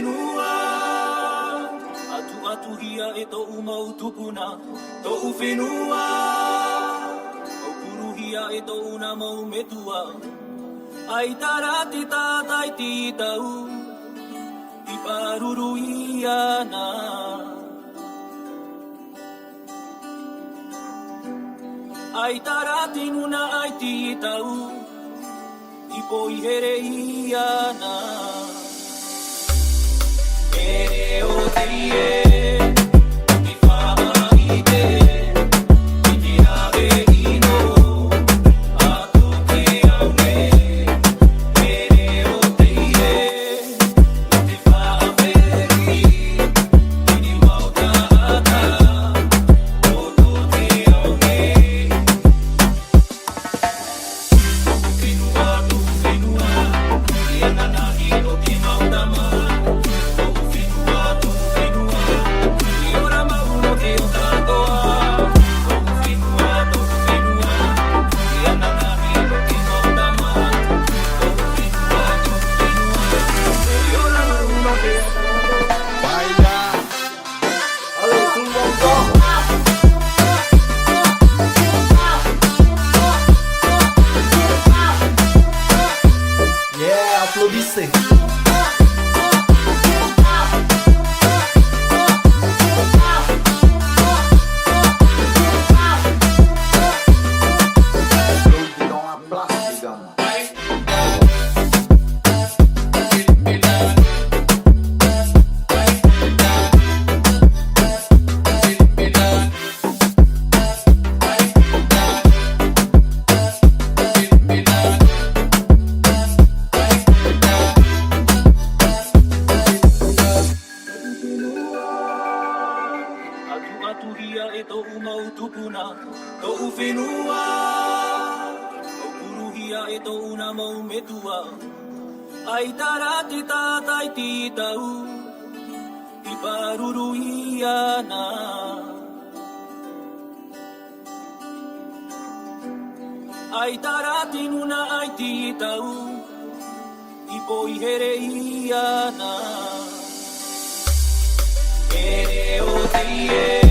whenua atu hia e to'u mau tupuna to'u whenua o kuruhia e to'u na mau metua ai tarati tātai titau i paruru iana ai tarati nuna ai titau i poihere iana ere o tie i whamaite i te ave ino a tu te aune ere o tie i te whameri i ni mautata o tu te aune whenua tu whenua i ananahi o te mautama Aplaudir. Hia e to'u mau tupuna, to'u whenua o kuruhia e to'u na mau metua ai tarati tātai titau i paruru iana ai tarati nuna ai titau i poihere iana ere o tie